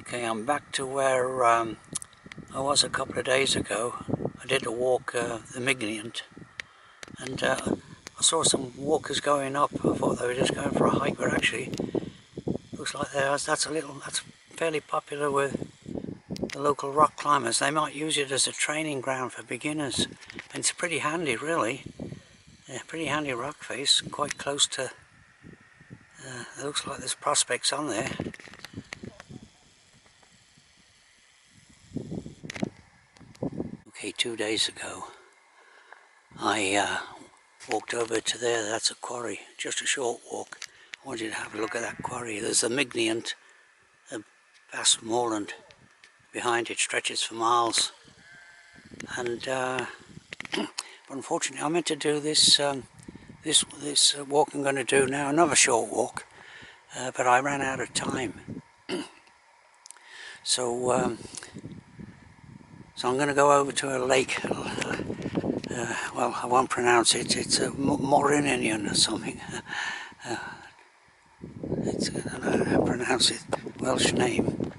Okay, I'm back to where I was a couple of days ago. I did a walk, the Mignient, and I saw some walkers going up. I thought they were just going for a hike, but actually looks like that's fairly popular with the local rock climbers. They might use it as a training ground for beginners, and it's pretty handy, really. Yeah, pretty handy rock face, quite close to. It looks like there's prospects on there. Okay, 2 days ago I walked over to there. That's a quarry, just a short walk. I wanted to have a look at that quarry. There's the Mignient, a vast moorland behind it, stretches for miles. And but unfortunately I meant to do this this walk I'm going to do now, another short walk, but I ran out of time. So so I'm going to go over to a lake. Well, I won't pronounce it. It's a Morwynion or something. I don't know how to pronounce it. Welsh name.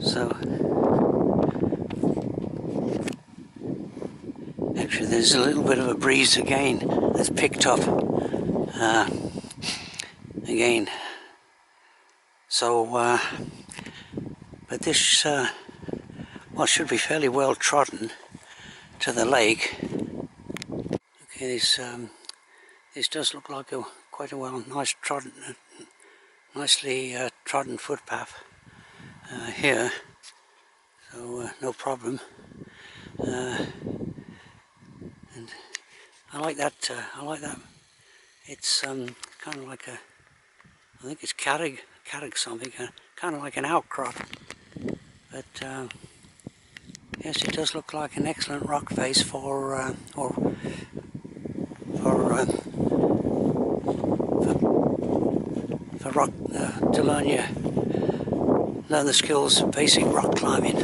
So actually, there's a little bit of a breeze again that's picked up again. So, but this well, should be fairly well trodden to the lake. Okay, this does look like quite a nicely trodden footpath here. So no problem. And I like that. It's kind of like I think it's carrig something, kind of like an outcrop. But yes, it does look like an excellent rock face for to learn the skills of basic rock climbing.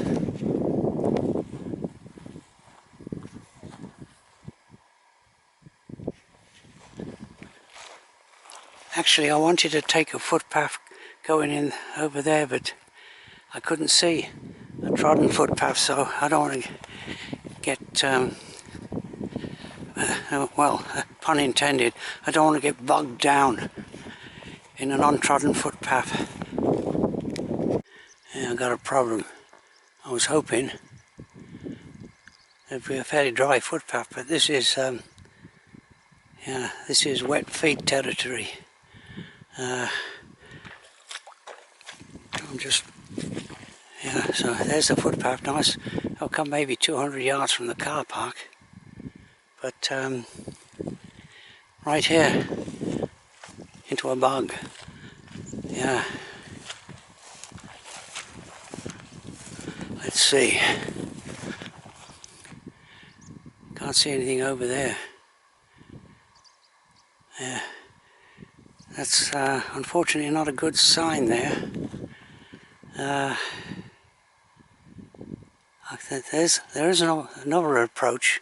Actually, I wanted to take a footpath going in over there, but I couldn't see a trodden footpath, so I don't want to get, well, pun intended, I don't want to get bogged down in an untrodden footpath. Yeah, I got a problem. I was hoping it'd be a fairly dry footpath, but this is, yeah, this is wet feet territory. Yeah, so there's the footpath, nice. I'll come maybe 200 yards from the car park, but right here into a bog. Yeah. Let's see. Can't see anything over there. Yeah. That's unfortunately not a good sign there. There is another approach.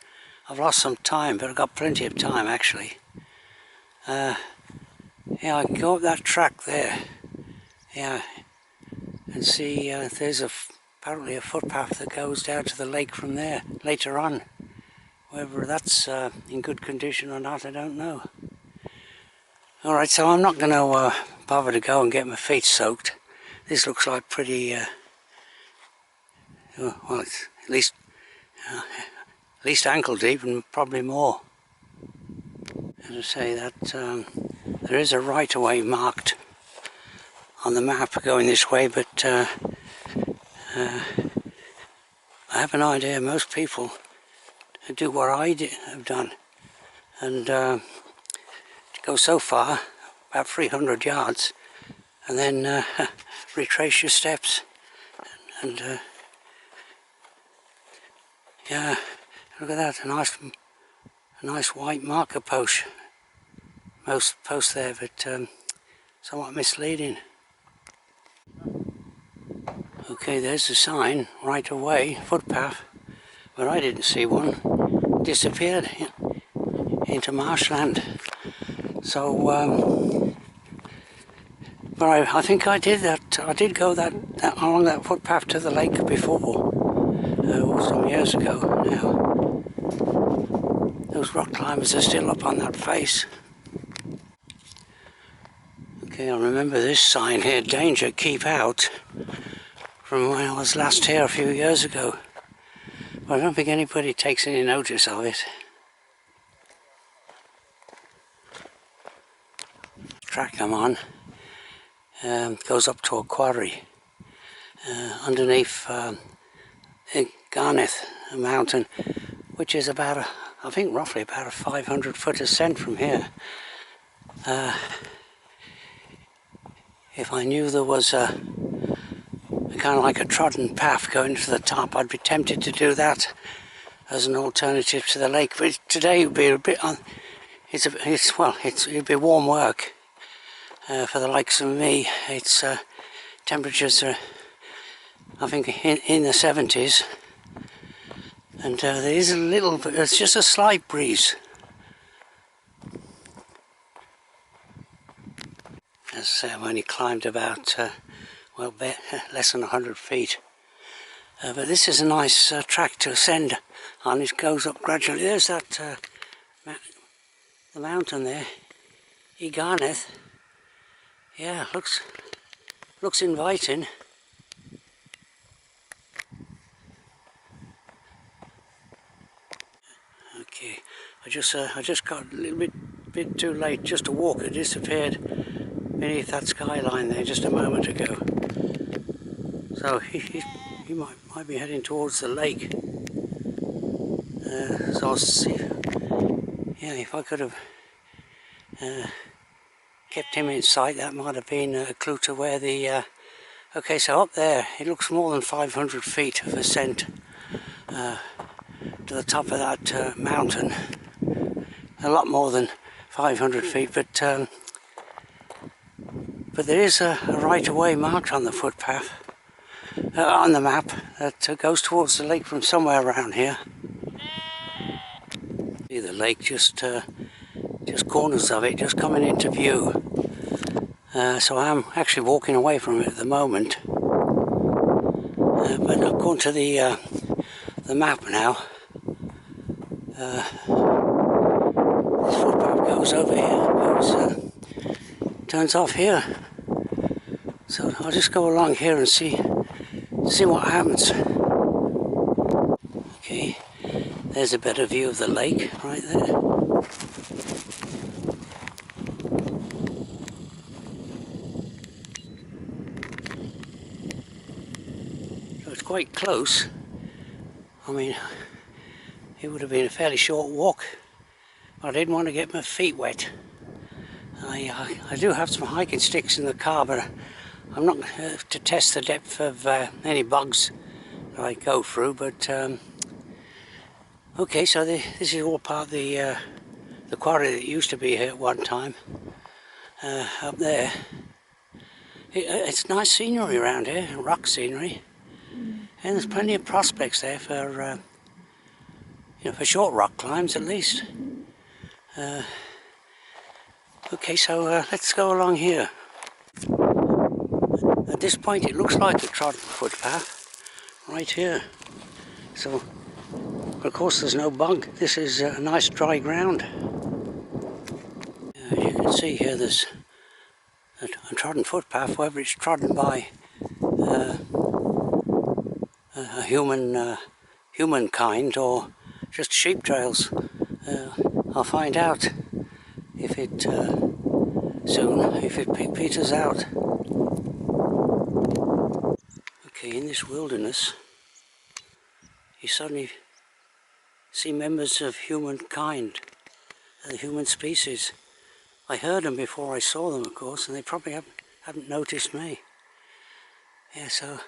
I've lost some time, but I've got plenty of time actually. Yeah, I can go up that track there. Yeah, and see there's apparently a footpath that goes down to the lake from there later on. Whether that's in good condition or not, I don't know. Alright, so I'm not going to bother to go and get my feet soaked. This looks like pretty, well, it's at least ankle deep and probably more. As I say, that there is a right-of-way marked on the map going this way, but I have an idea most people do what I have done and go so far, about 300 yards, and then retrace your steps. And yeah, look at that, a nice white marker post there, but somewhat misleading. Okay, there's the sign, right away, footpath, but I didn't see one. Disappeared into marshland. So But I think I did that. I did go that along that footpath to the lake before. Some years ago now. Those rock climbers are still up on that face. Okay, I remember this sign here, danger, keep out, from when I was last here a few years ago. But I don't think anybody takes any notice of it. Track I'm on goes up to a quarry underneath Garneth, a mountain, which is about I think roughly about a 500-foot ascent from here. If I knew there was a kind of like a trodden path going to the top, I'd be tempted to do that as an alternative to the lake. But today it would be a bit it'd be warm work for the likes of me. It's temperatures are, I think, in the 70s, and there is a little, it's just a slight breeze. As I say, I've only climbed about less than 100 feet. But this is a nice track to ascend on. It goes up gradually. There's that the mountain there, Garneth. Yeah, looks inviting. Okay, I just got a little bit too late. Just a walker disappeared beneath that skyline there just a moment ago. So he might be heading towards the lake. So I'll see. Yeah, if I could have kept him in sight, that might have been a clue to where the. Okay, so up there, it looks more than 500 feet of ascent to the top of that mountain. A lot more than 500 feet, but there is a right-of-way marked on the footpath, on the map, that goes towards the lake from somewhere around here. See the lake, just corners of it, just coming into view. So I'm actually walking away from it at the moment. But according to the map now, this footpath goes over here, turns off here. So I'll just go along here and see what happens. Okay, there's a better view of the lake right there. So it's quite close. I mean, it would have been a fairly short walk, but I didn't want to get my feet wet. I do have some hiking sticks in the car, but I'm not to test the depth of any bogs that I go through. But okay, so this is all part of the quarry that used to be here at one time. Up there, it's nice scenery around here, rock scenery, and there's plenty of prospects there for for short rock climbs at least. Okay, so let's go along here. At this point it looks like the trodden footpath right here. So of course there's no bog. This is nice dry ground. As you can see here, there's a trodden footpath, whether it's trodden by a humankind or just sheep trails. I'll find out if it soon, if it peters out. Okay, in this wilderness, you suddenly see members of humankind, the human species. I heard them before I saw them, of course, and they probably haven't noticed me. Yeah, so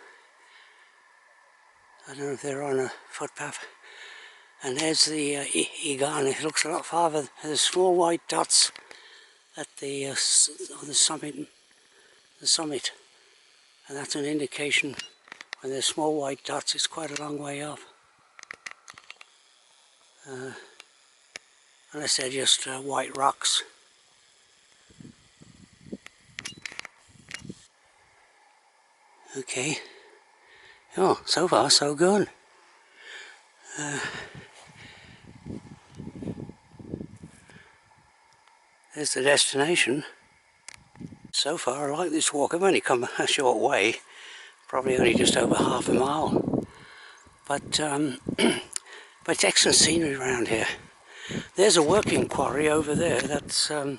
I don't know if they're on a footpath. And there's the Llyn. It looks a lot farther. There's small white dots at the summit, and that's an indication when there's small white dots. It's quite a long way off. Unless they're just white rocks. Okay. Oh, so far so good. There's the destination. So far I like this walk. I've only come a short way, probably only just over half a mile. But it's excellent scenery around here. There's a working quarry over there. That's the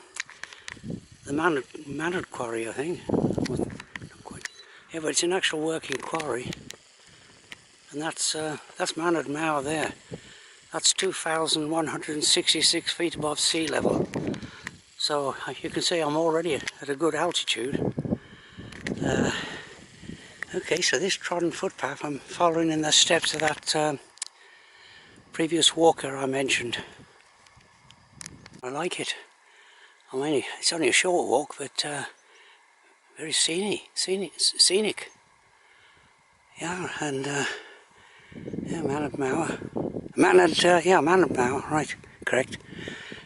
Manad quarry, I think. Not quite. Yeah, but it's an actual working quarry. And that's Manad Mawr there. That's 2,166 feet above sea level. So you can see I'm already at a good altitude. Okay, so this trodden footpath, I'm following in the steps of that previous walker I mentioned. I like it. I mean, it's only a short walk, but very scenic. Yeah, and yeah, Manad Mawr. Manad Mawr, right, correct.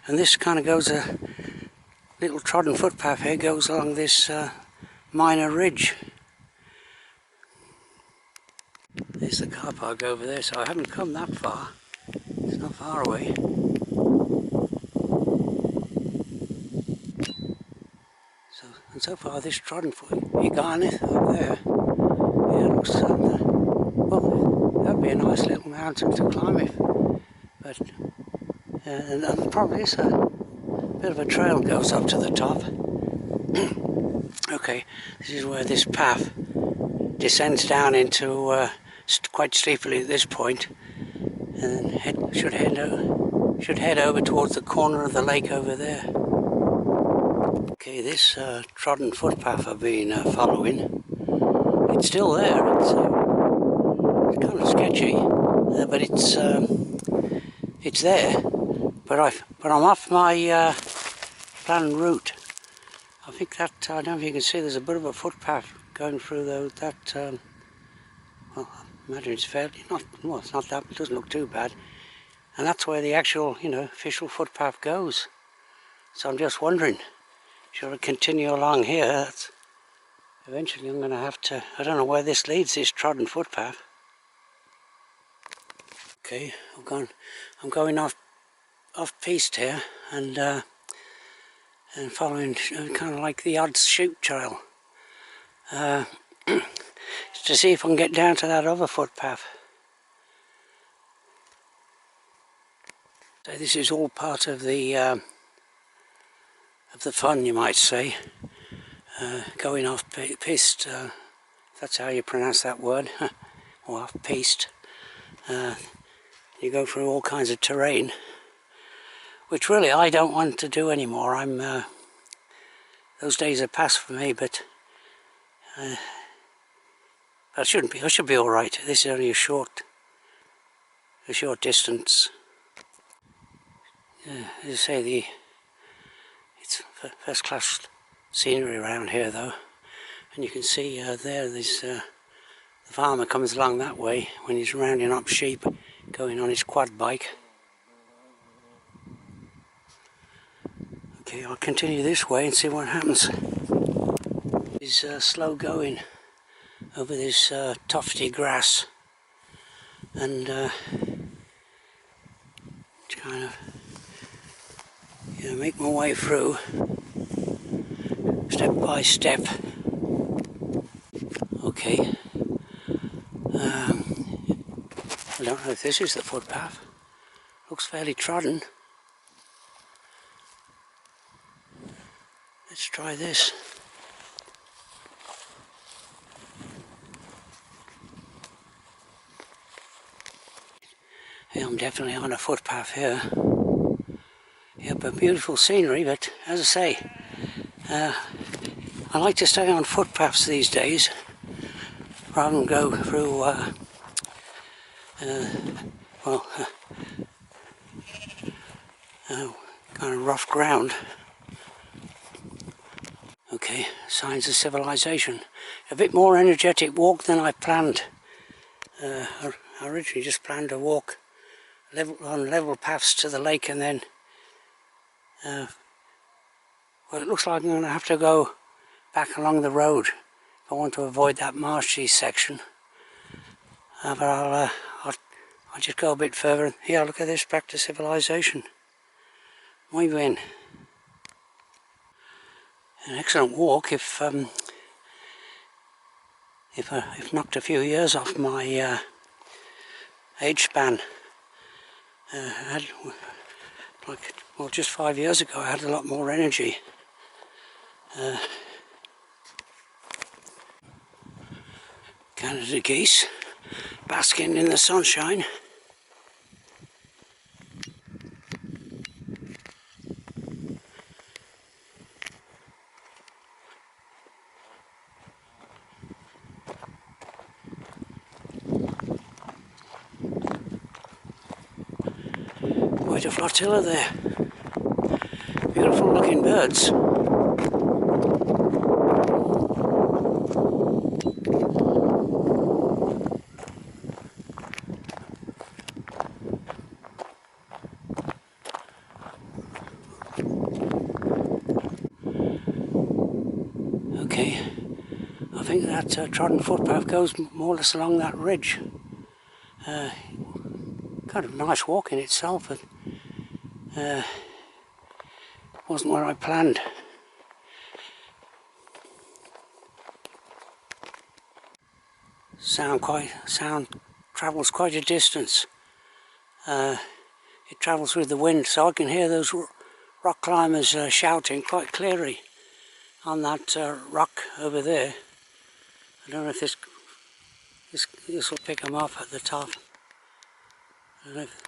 And this kind of goes, a little trodden footpath here goes along this minor ridge. There's the car park over there, so I haven't come that far. It's not far away. So far this trodden foot, Garneth up there, yeah, it looks well, that'd be a nice little mountain to climb if, but and the problem is a bit of a trail goes up to the top. Okay, this is where this path descends down into quite steeply at this point, and should head over towards the corner of the lake over there. Okay, this trodden footpath I've been following, it's still there. It's kind of sketchy, but it's there. But I'm off my planned route. I think that I don't know if you can see. There's a bit of a footpath going through that. Well, I imagine it's fairly not. Well, it's not that. It doesn't look too bad. And that's where the actual, official footpath goes. So I'm just wondering, should I continue along here? Eventually I'm going to have to, I don't know where this leads, this trodden footpath. Okay, I'm going off-piste here, and following kind of like the odd shoot trail. To see if I can get down to that other footpath. So this is all part of the fun, you might say. Going off-piste, that's how you pronounce that word, or off-piste. You go through all kinds of terrain, which really I don't want to do anymore. Those days are past for me, but I should be all right. This is only a short distance. As I say, it's first class scenery around here though, and you can see there's the farmer comes along that way when he's rounding up sheep, going on his quad bike. Okay, I'll continue this way and see what happens. It's slow going over this tufty grass, and kind of make my way through step by step. Okay, I don't know if this is the footpath. Looks fairly trodden. Let's try this. Yeah, I'm definitely on a footpath here. Yeah, but beautiful scenery, but as I say, I like to stay on footpaths these days rather than go through kind of rough ground. Okay, signs of civilization. A bit more energetic walk than I planned. I originally just planned to walk on level paths to the lake, and then well, it looks like I'm going to have to go back along the road if I want to avoid that marshy section. But I'll just go a bit further. Yeah, look at this, back to civilization. Muy bien. An excellent walk if knocked a few years off my age span. Just 5 years ago I had a lot more energy. Canada geese basking in the sunshine. Quite a flotilla there. Beautiful looking birds. Okay, I think that trodden footpath goes more or less along that ridge. Kind of nice walk in itself, but wasn't what I planned. Sound travels quite a distance. It travels with the wind, so I can hear those rock climbers shouting quite clearly on that rock over there. I don't know if this will pick them up at the top. I don't know if,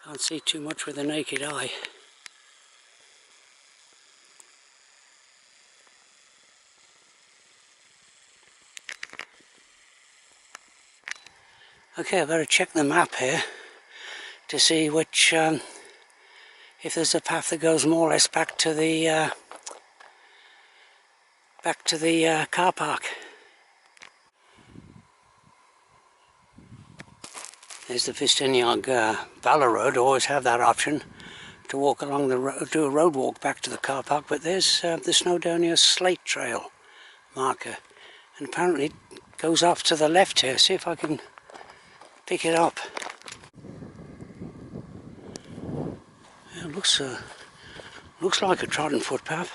can't see too much with the naked eye. Okay, I better check the map here to see which, if there's a path that goes more or less back to the car park. There's the Ffestiniog Valor Road. I always have that option to walk along the road, do a road walk back to the car park. But there's the Snowdonia Slate Trail marker, and apparently it goes off to the left here. See if I can pick it up. It looks like a trodden footpath.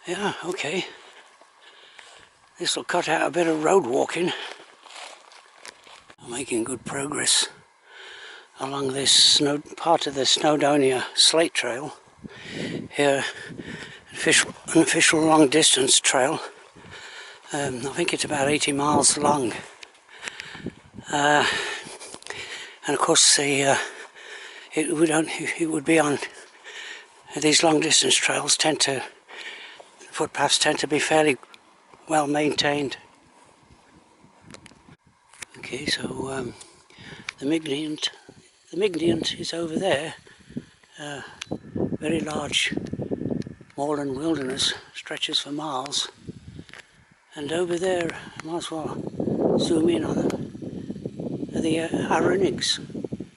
Yeah, okay. This will cut out a bit of road walking. I'm making good progress along this part of the Snowdonia Slate Trail. Here, an official long distance trail. I think it's about 80 miles long. And of course it would be on these long distance trails footpaths tend to be fairly well maintained. Okay, so the Migniant is over there. Very large moorland wilderness, stretches for miles. And over there, I might as well zoom in on the Arunigs.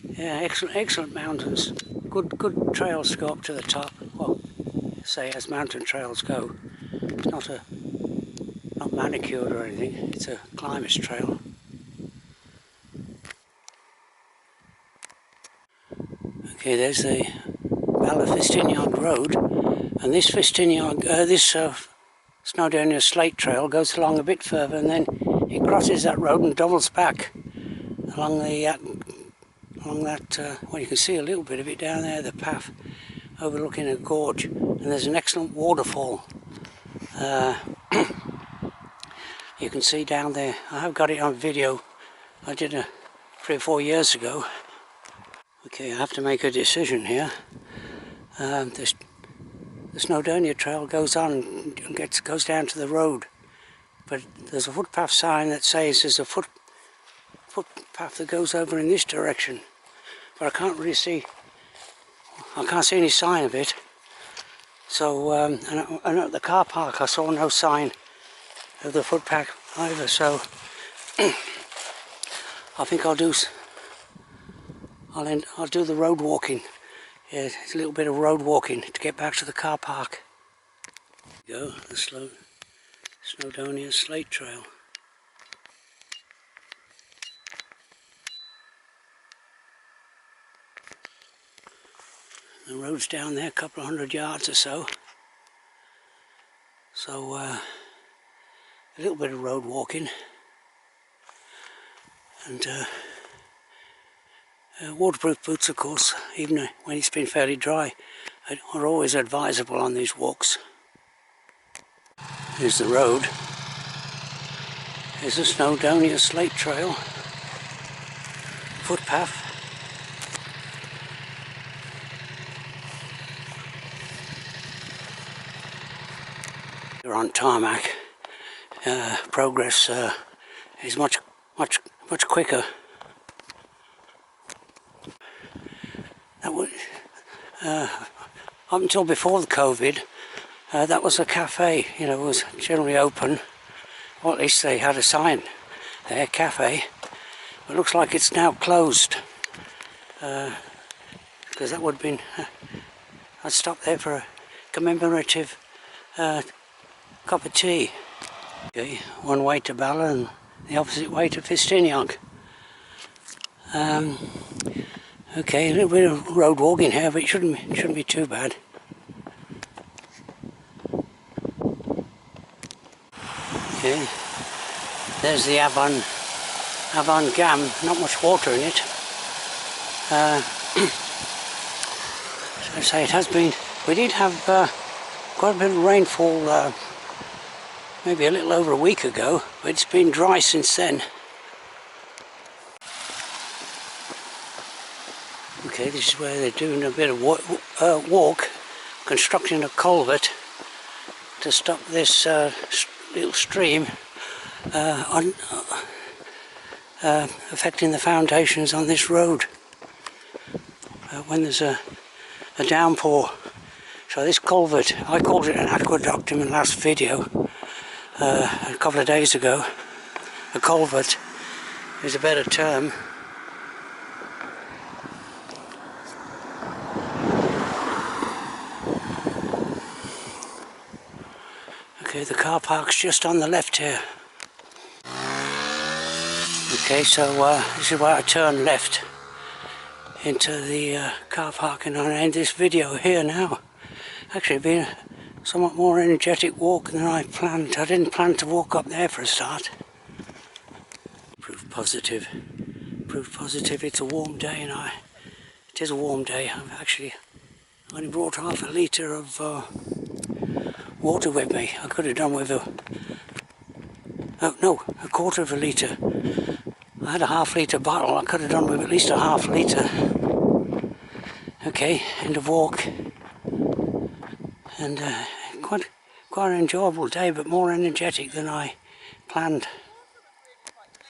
Yeah, excellent mountains. Good trails to go up to the top. Well, say as mountain trails go. It's not manicured or anything. It's a climber's trail. Okay, there's the Ffestiniog Road, and this Snowdonia Slate Trail goes along a bit further, and then it crosses that road and doubles back along that. Well, you can see a little bit of it down there, the path overlooking a gorge, and there's an excellent waterfall. You can see down there. I have got it on video. I did 3 or 4 years ago. Okay, I have to make a decision here. The Snowdonia Trail goes on and goes down to the road, but there's a footpath sign that says there's a footpath that goes over in this direction, but I can't really see. I can't see any sign of it. So, and at the car park I saw no sign of the footpath either. So, I think I'll do the road walking. Yeah, it's a little bit of road walking to get back to the car park. Go, the Snowdonia Slate Trail. The road's down there, a couple of 100 yards or so. So a little bit of road walking, and waterproof boots, of course, even when it's been fairly dry, are always advisable on these walks. Here's the road. Here's the Snowdonia Slate Trail footpath. You're on tarmac. Progress is much quicker. That was up until before the COVID. That was a cafe. You know, it was generally open. Or at least they had a sign there, cafe. But it looks like it's now closed. Because that would have been. I'd stopped there for a commemorative cup of tea. Okay, one way to Bala and the opposite way to Ffestiniog. Okay, a little bit of road walking here, but it shouldn't be too bad. Okay, there's the Avon Gam. Not much water in it. As I say, it has been. We did have quite a bit of rainfall. Maybe a little over a week ago, but it's been dry since then. Okay, this is where they're doing a bit of walk, constructing a culvert to stop this little stream affecting the foundations on this road when there's a downpour. So this culvert, I called it an aqueduct in the last video. A couple of days ago. A culvert is a better term. Okay, the car park's just on the left here. Okay, so this is where I turn left into the car park, and I'll end this video here now. Actually, been somewhat more energetic walk than I planned. I didn't plan to walk up there for a start. Proof positive. Proof positive. It's a warm day, and it is a warm day. I've actually only brought half a litre of water with me. I could have done with a quarter of a litre. I had a half-litre bottle. I could have done with at least a half litre. Okay, end of walk. And quite an enjoyable day, but more energetic than I planned.